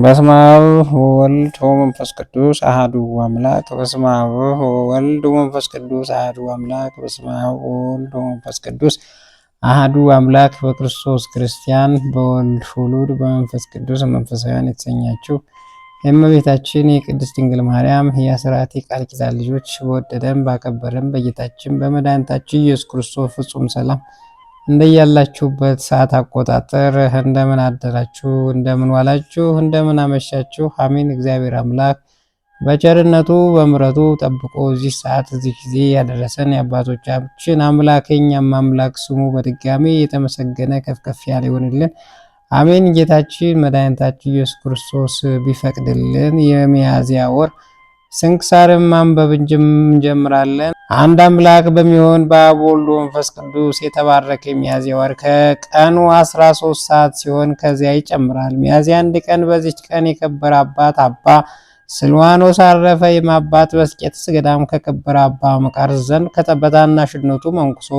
በስመ አብ ወወልድ ወመንፈስ ቅዱስ አሐዱ አምላክ። በስመ አብ ወወልድ ወመንፈስ ቅዱስ አሐዱ አምላክ። በስመ አብ ወወልድ ወመንፈስ ቅዱስ አሐዱ አምላክ። በክርስቶስ ክርስቲያን፣ በወልድ ውሉድ፣ በመንፈስ ቅዱስ መንፈሳውያን የተሰኛችሁ የእመቤታችን የቅድስት ድንግል ማርያም የአስራት የቃል ኪዳን ልጆች በወደደን ባከበረን በጌታችን በመድኃኒታችን ኢየሱስ ክርስቶስ ፍጹም ሰላም እንደያላችሁበት ሰዓት አቆጣጠር እንደምን አደራችሁ፣ እንደምን ዋላችሁ፣ እንደምን አመሻችሁ። አሜን። እግዚአብሔር አምላክ በቸርነቱ በምሕረቱ ጠብቆ እዚህ ሰዓት እዚህ ጊዜ ያደረሰን የአባቶቻችን አምላክ የኛም አምላክ ስሙ በድጋሚ የተመሰገነ ከፍ ከፍ ያለ ይሆንልን። አሜን። ጌታችን መድኃኒታችን ኢየሱስ ክርስቶስ ቢፈቅድልን የሚያዝያ ወር ስንክሳርን ማንበብ እንጀምራለን። አንድ አምላክ በሚሆን በአብ ወልድ መንፈስ ቅዱስ የተባረከ ሚያዝያ ወር ከቀኑ 13 ሰዓት ሲሆን ከዚያ ይጨምራል። ሚያዝያ አንድ ቀን በዚች ቀን የከበረ አባት አባ ስልዋኖስ አረፈ። ይህም አባት በአስቄጥስ ገዳም ከከበረ አባ መቃርስ ዘንድ በታናሽነቱ መንኩሶ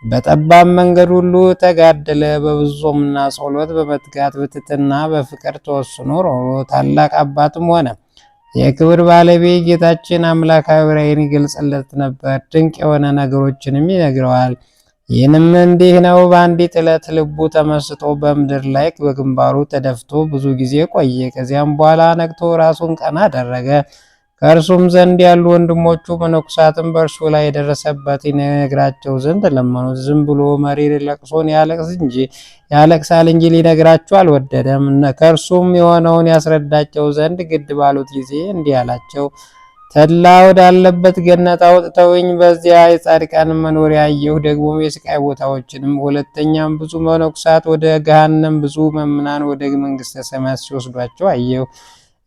በጠባብ መንገድ ሁሉ ተጋደለ። በብዙ ጾምና ጸሎት በመትጋት በትሕትና በፍቅር ተወስኖ ኖሮ ታላቅ አባትም ሆነ። የክብር ባለቤት ጌታችን አምላካዊ ራእይን ይገልጽለት ነበር። ድንቅ የሆነ ነገሮችንም ይነግረዋል። ይህንም እንዲህ ነው። በአንዲት ዕለት ልቡ ተመስጦ በምድር ላይ በግንባሩ ተደፍቶ ብዙ ጊዜ ቆየ። ከዚያም በኋላ ነቅቶ ራሱን ቀና አደረገ። ከእርሱም ዘንድ ያሉ ወንድሞቹ መነኮሳትም በእርሱ ላይ የደረሰበት ይነግራቸው ዘንድ ለመኑት። ዝም ብሎ መሪር ለቅሶን ያለቅሳል እንጂ ሊነግራቸው አልወደደም። ከእርሱም የሆነውን ያስረዳቸው ዘንድ ግድ ባሉት ጊዜ እንዲህ አላቸው። ተድላ ወዳለበት ገነት አውጥተውኝ በዚያ የጻድቃን መኖሪያ አየሁ። ደግሞም የስቃይ ቦታዎችንም። ሁለተኛም ብዙ መነኮሳት ወደ ገሃነም፣ ብዙ መምናን ወደ መንግሥተ ሰማያት ሲወስዷቸው አየሁ።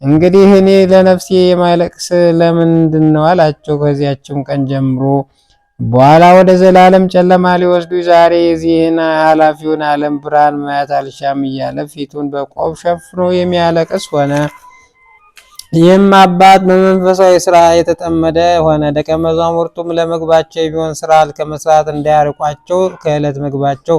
እንግዲህ እኔ ለነፍሴ የማለቅስ ለምንድን ነው አላቸው። ከዚያችም ቀን ጀምሮ በኋላ ወደ ዘላለም ጨለማ ሊወስዱ ዛሬ የዚህን ኃላፊውን ዓለም ብርሃን ማየት አልሻም እያለ ፊቱን በቆብ ሸፍኖ የሚያለቅስ ሆነ። ይህም አባት በመንፈሳዊ ስራ የተጠመደ ሆነ። ደቀ መዛሙርቱም ለምግባቸው የሚሆን ስራ ከመስራት እንዳያርቋቸው ከዕለት ምግባቸው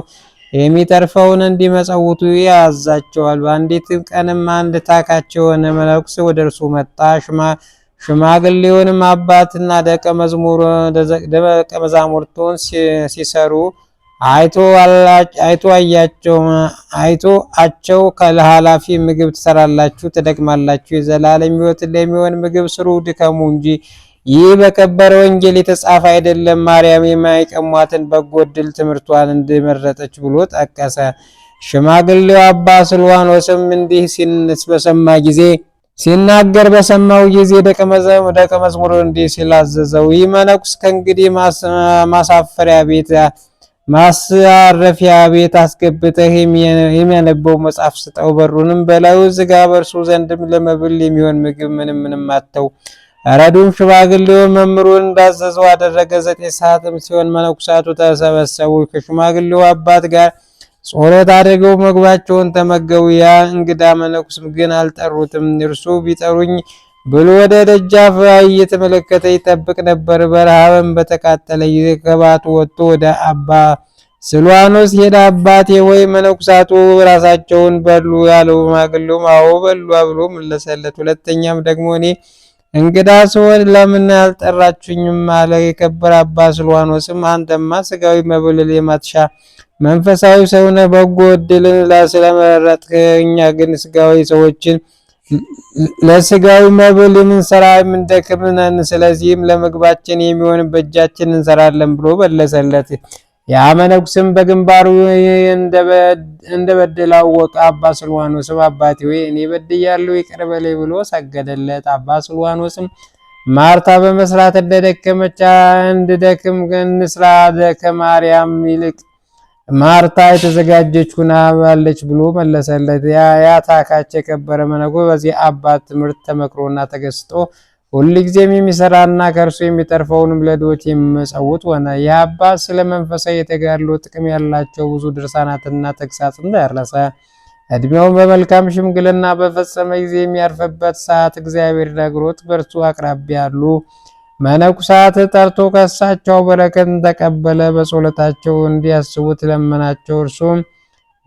የሚተርፈውን እንዲመጸውቱ ያዛቸዋል። በአንዲት ቀንም አንድ ታካች የሆነ መነኩሴ ወደ እርሱ መጣ። ሽማግሌውንም አባትና ደቀ መዛሙርቱን ሲሰሩ አይቶአቸው ለኃላፊ ምግብ ትሰራላችሁ፣ ትደክማላችሁ፣ የዘላለም ሕይወት ለሚሆን ምግብ ስሩ፣ ድከሙ እንጂ ይህ በከበረ ወንጌል የተጻፈ አይደለም። ማርያም የማይቀሟትን በጎ ዕድል ትምህርቷን እንደመረጠች ብሎ ጠቀሰ። ሽማግሌው አባ ስልዋኖስም እንዲህ ሲናገር በሰማው ጊዜ ደቀ መዝሙር እንዲህ ሲል አዘዘው። ይህ መነኩስ ከእንግዲህ ማሳረፊያ ቤት አስገብተህ የሚያነበው መጽሐፍ ስጠው፣ በሩንም በላዩ ዝጋ። በእርሱ ዘንድም ለመብል የሚሆን ምግብ ምንም አተው። ረዱም ሽማግሌው መምህሩን እንዳዘዘው አደረገ። 9 ሰዓትም ሲሆን መነኩሳቱ ተሰበሰቡ። ከሽማግሌው አባት ጋር ጸሎት አድርገው ምግባቸውን ተመገቡ። ያ እንግዳ መነኩስ ግን አልጠሩትም። እርሱ ቢጠሩኝ ብሎ ወደ ደጃፍ እየተመለከተ ይጠብቅ ነበር። በረሃብም በተቃጠለ ጊዜ ከባቱ ወጥቶ ወደ አባ ስልዋኖስ ሄደ። አባቴ ወይ መነኩሳቱ ራሳቸውን በሉ ያለው። ሽማግሌውም አዎ በሉ ብሎ መለሰለት። ሁለተኛም ደግሞ እኔ እንግዳ ስሆን ለምን አልጠራችሁኝም አለ። የከበረ አባ ስልዋኖስም አንተማ ስጋዊ መብል የማትሻ መንፈሳዊ ሰውነ በጎ ዕድልን ስለመረጥክ፣ እኛ ግን ስጋዊ ሰዎችን ለስጋዊ መብል የምንሰራ የምንደክም ነን። ስለዚህም ለምግባችን የሚሆን በእጃችን እንሰራለን ብሎ መለሰለት። ያ መነኩስም በግንባሩ እንደበደለ አወቀ። አባ ስልዋኖስም አባቴ ሆይ እኔ በድያለሁ ይቅር በለኝ ብሎ ሰገደለት። አባ ስልዋኖስም ማርታ በመስራት እንደደከመች እንድደክም እንስራ፣ ከማርያም ይልቅ ማርታ የተዘጋጀች ሁና ባለች ብሎ መለሰለት። ያ ታካች የከበረ መነኩስ በዚህ አባት ትምህርት ተመክሮና ተገስጦ ሁልጊዜም የሚሰራና ከእርሱ የሚተርፈውንም ለድሆች የሚመጸውት ሆነ። ይህ አባት ስለ መንፈሳዊ የተጋድሎ ጥቅም ያላቸው ብዙ ድርሳናትና ተግሳጽን ደረሰ። ዕድሜውን በመልካም ሽምግልና በፈጸመ ጊዜ የሚያርፍበት ሰዓት እግዚአብሔር ነግሮት በእርሱ አቅራቢያ ያሉ መነኩሳት ጠርቶ ከእሳቸው በረከትን ተቀበለ። በጸሎታቸው እንዲያስቡት ለመናቸው። እርሱም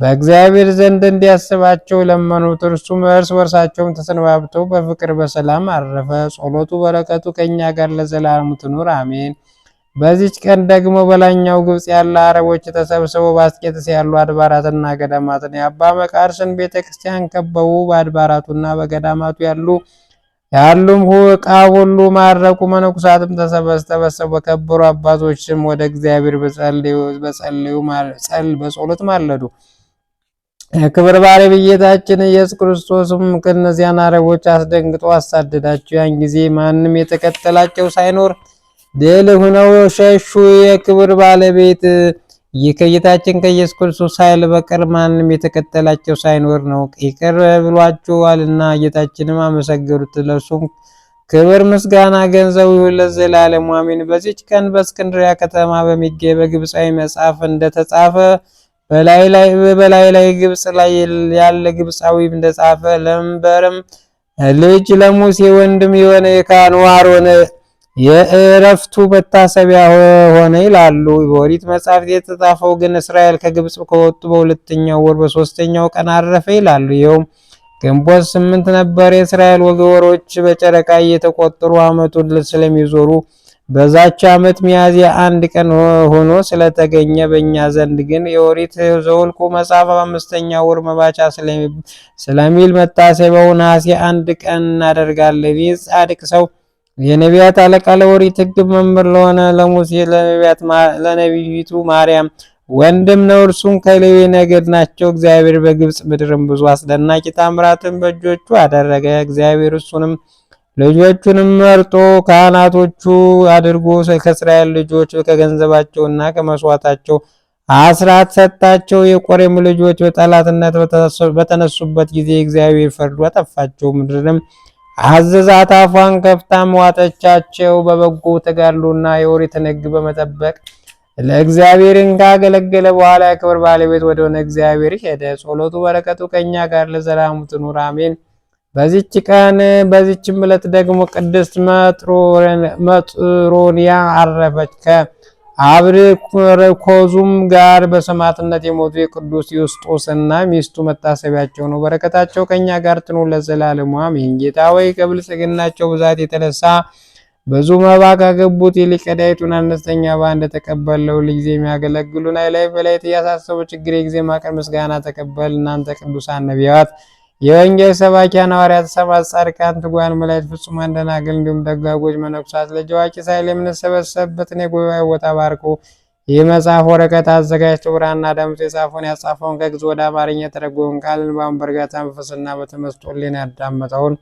በእግዚአብሔር ዘንድ እንዲያስባቸው ለመኑት። እርሱም እርስ በርሳቸውም ተሰነባብተው በፍቅር በሰላም አረፈ። ጸሎቱ በረከቱ ከእኛ ጋር ለዘላለሙ ትኑር አሜን። በዚች ቀን ደግሞ በላይኛው ግብጽ ያለ አረቦች ተሰብስበው በአስቄጥስ ያሉ አድባራትና ገዳማትን የአባ መቃርስን ቤተ ክርስቲያን ከበቡ። በአድባራቱና በገዳማቱ ያሉም ዕቃ ሁሉ ማረኩ። መነኩሳትም ተሰበሰቡ። በከበሩ አባቶች ስም ወደ እግዚአብሔር በጸሎት ማለዱ። የክብር ባለቤት ጌታችን ኢየሱስ ክርስቶስም ከእነዚያን አረቦች አስደንግጦ አሳደዳቸው። ያን ጊዜ ማንም የተከተላቸው ሳይኖር ድል ሆነው ሸሹ። የክብር ባለቤት ከጌታችን ከኢየሱስ ክርስቶስ ኃይል በቀር ማንም የተከተላቸው ሳይኖር ነው። ይቅር ብሏቸዋልና ጌታችንም አመሰገኑት። ለእርሱም ክብር ምስጋና ገንዘቡ ይሁን ለዘላለሙ አሜን። በዚች ቀን በእስክንድርያ ከተማ በሚገኝ በግብፃዊ መጽሐፍ እንደተጻፈ በላይ ላይ ግብፅ ላይ ያለ ግብፃዊ እንደጻፈ ለመንበረም ልጅ ለሙሴ ወንድም የሆነ የካህኑ አሮን የእረፍቱ መታሰቢያ ሆነ ይላሉ። በኦሪት መጽሐፍ የተጻፈው ግን እስራኤል ከግብፅ ከወጡ በሁለተኛው ወር በሶስተኛው ቀን አረፈ ይላሉ። ይኸውም ግንቦት 8 ነበር። የእስራኤል ወሮች በጨረቃ እየተቆጠሩ ዓመቱን ስለሚዞሩ በዛች ዓመት ሚያዝያ 1 ቀን ሆኖ ስለተገኘ በእኛ ዘንድ ግን የኦሪት ዘኍልቍ መጽሐፍ 5ኛው ወር መባቻ ስለሚል መታሰቢያው ነሐሴ 1 ቀን እናደርጋለን። ይህ ጻድቅ ሰው የነቢያት አለቃ ለኦሪት ሕግ መምህር ለሆነ ለሙሴ ለነቢይቱ ማርያም ወንድም ነው። እርሱም ከሌዊ ነገድ ናቸው። እግዚአብሔር በግብፅ ምድርም ብዙ አስደናቂ ታምራትን በእጆቹ አደረገ። እግዚአብሔር እሱንም ልጆቹንም መርጦ ካህናቶቹ አድርጎ ከእስራኤል ልጆች ከገንዘባቸውና ከመስዋዕታቸው አስራት ሰጣቸው። የቆሬም ልጆች በጠላትነት በተነሱበት ጊዜ እግዚአብሔር ፈርዶ አጠፋቸው። ምድርንም አዘዛት፣ አፏን ከፍታም ዋጠቻቸው። በበጎ ተጋድሎና የኦሪትን ሕግ በመጠበቅ ለእግዚአብሔርን ካገለገለ በኋላ የክብር ባለቤት ወደሆነ እግዚአብሔር ሄደ። ጸሎቱ በረከቱ ከእኛ ጋር ለዘላለሙ ትኑር አሜን። በዚች ቀን በዚችም ዕለት ደግሞ ቅድስት መጥሮንያ አረፈች። ከአብርኮዙም ጋር በሰማዕትነት የሞቱ የቅዱስ ዮስጦስና ሚስቱ መታሰቢያቸው ነው። በረከታቸው ከእኛ ጋር ትኑር ለዘላለሙ አሜን። ጌታ ሆይ ከብልጽግናቸው ብዛት የተነሳ ብዙ መባ ካገቡት ይልቅ የዳይቱን አነስተኛ መባ እንደተቀበለው ሁልጊዜ የሚያገለግሉን ላይ በላይት እያሳሰቡ ችግር ጊዜ ማቀር ምስጋና ተቀበል። እናንተ ቅዱሳን ነቢያት፣ የወንጌል ሰባኪያን ሐዋርያት፣ ሰማዕታት፣ ጻድቃን፣ ትጉሃን መላእክት፣ ፍጹማን ደናግል እንዲሁም ደጋጎች መነኮሳት ልጅ አዋቂ ሳይል የምንሰበሰብበትን የጉባኤ ቦታ ባርኮ ይህ መጽሐፍ ወረቀት አዘጋጅቶ ብራና ደምጾ የጻፈውን ያጻፈውን ከግዕዝ ወደ አማርኛ የተረጎመውን ቃል ንባቡን በእርጋታ መንፈስና በተመስጦ ሕሊና ያዳመጠውን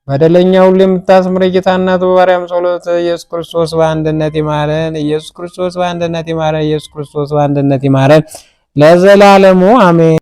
በደለኛ ሁሉ የምታስምር ጌታ እናቱ በማርያም ጸሎት ኢየሱስ ክርስቶስ በአንድነት ይማረን። ኢየሱስ ክርስቶስ በአንድነት ይማረን። ኢየሱስ ክርስቶስ በአንድነት ይማረን ለዘላለሙ አሜን።